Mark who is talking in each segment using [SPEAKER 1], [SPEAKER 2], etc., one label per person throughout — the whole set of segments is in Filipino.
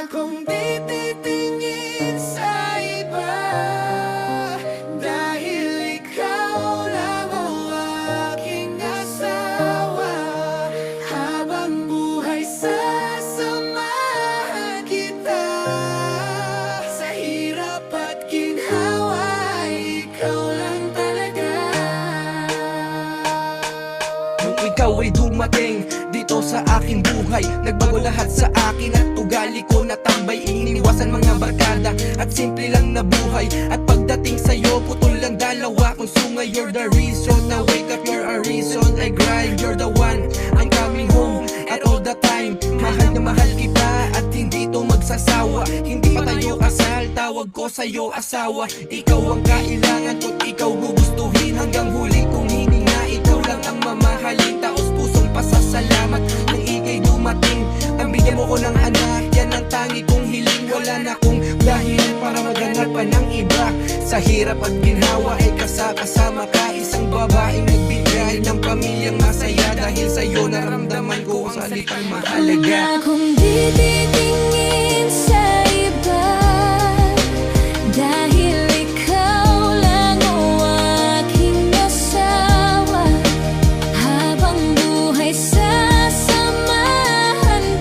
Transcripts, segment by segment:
[SPEAKER 1] Pangakong di titingin sa iba, dahil ikaw lang ang aking asawa. Habang buhay sasamahan kita, sa hirap at ginhawa, ikaw lang talaga.
[SPEAKER 2] Nung ikaw ay dumating dito sa aking buhay, nagbago lahat sa akin at ugali ko natambay. Iniwasan mga barkada at simple lang na buhay. At pagdating sa'yo, putol lang dalawa kung sungay. You're the reason I wake up, you're a reason I grind. You're the one, I'm coming home at all the time. Mahal na mahal kita at hindi to magsasawa. Hindi pa tayo kasal, tawag ko sa'yo asawa. Ikaw ang kailangan ko't ikaw gugustuhin hanggang huli kong hininga. Ikaw lang ang mamahalin, taos pusong pasasalamat nang ika'y dumating. Ang bigyan mo ko ng anak, yan ang tangi kong hiling. Wala na kong dahilan para maghanap pa ng iba. Sa hirap at ginhawa ay kasama ka, isang babaeng nagbigay ng pamilyang masaya. Dahil sa'yo naramdaman ko ang salitang mahalaga.
[SPEAKER 3] Kung di titingin sa iba, dahil ikaw lang ang aking asawa. Habang buhay sasamahan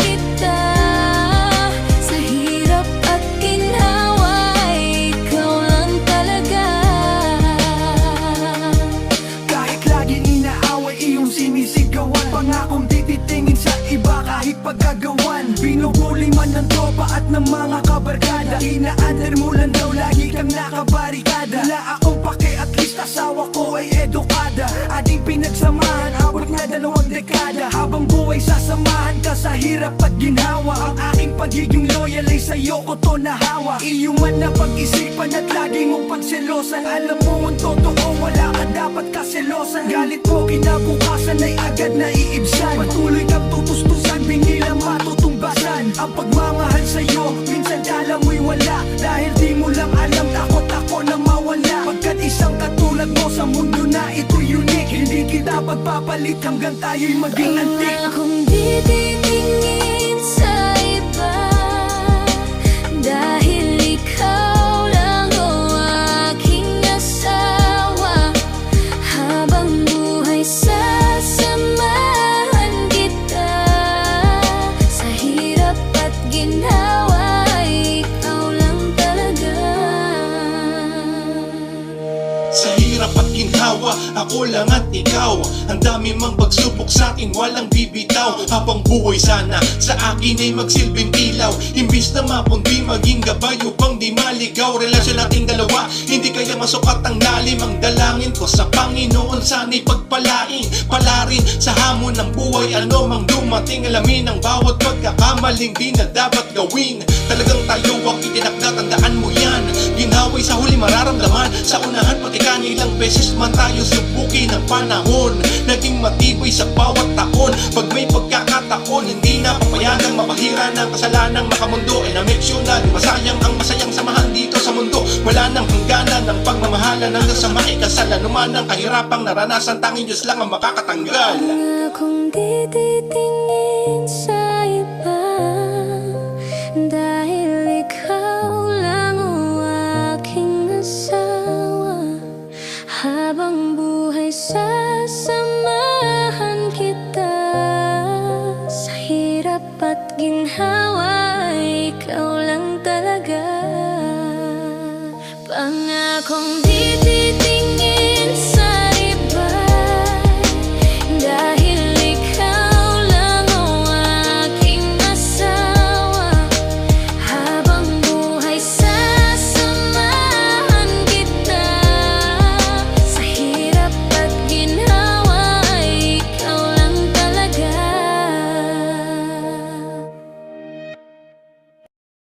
[SPEAKER 3] kita, sa hirap at ginhawa, ikaw lang talaga.
[SPEAKER 1] Kahit laging inaaway, iyong sinisigawan. Pangakong di titingin sa iba kahit paggagawan. Binubuli man ng tropa at ng mga kabarkada. Ina-under mo lang daw, lagi kang nakabarikada. Wala akong pake, at least asawa ko ay edukada. Ating pinagsamahan, abot na 2 dekada. Habang buhay sasamahan ka sa hirap at ginhawa. Ang aking pagiging loyal ay sa'yo ko to nahawa. Iyong man na pag-isipan at lagi mong pagselosan. Alam mo ang totoo, wala ka dapat kaselosan. Galit mo kinabukasan ay agad na iibsan. Patuloy kang tutustusan, bingi lang matutumbasan. Ang pagmamahal sa'yo, minsan kala mo'y wala. Dahil di mo lang alam, takot ako na mawala. Pagkat isang katulad mo sa mundo na ito unique. Hindi kita pagpapalit hanggang tayo'y maging antik.
[SPEAKER 3] Kung di titingin sa iba, dahil ikaw lang ang aking asawa. Habang buhay sasamahan kita, sa hirap at ginhawa, ikaw lang talaga.
[SPEAKER 4] Sa hirap at ginhawa, ako lang at ikaw. Ang dami mang pagsubok sa akin, walang bibitaw. Habang buhay sana, sa akin ay magsilbing ilaw. Imbis na mapundi, maging gabay upang di maligaw. Relasyon nating dalawa, hindi kaya masukat ang lalim. Ang dalangin ko sa Panginoon, sana'y pagpalain. Palarin sa hamon ng buhay, ano mang dumating. Alamin ang bawat pagkakamaling di na dapat gawin. Talagang tayo ang itinakda, tandaan mo yan. Ginhaway sa huli mararamdaman. Sa unahan pag ilang beses man tayo subukin ng panahon. Naging matibay sa bawat taon. Pag may pagkakataon, hindi na papayagang mapahira ng kasalanang makamundo. Ay na-mention na di masayang ang masayang samahan dito sa mundo. Wala nang hangganan ng pagmamahalan hanggang sa maikasalan. Numan ang kahirapang naranasan, tanging Diyos lang ang makakatanggal.
[SPEAKER 3] Kung di titingin sa iba, dahil ikaw lang ang aking asawa. Habang buhay sasamahan kita, sa hirap at ginhawa, ikaw lang talaga. Pangakong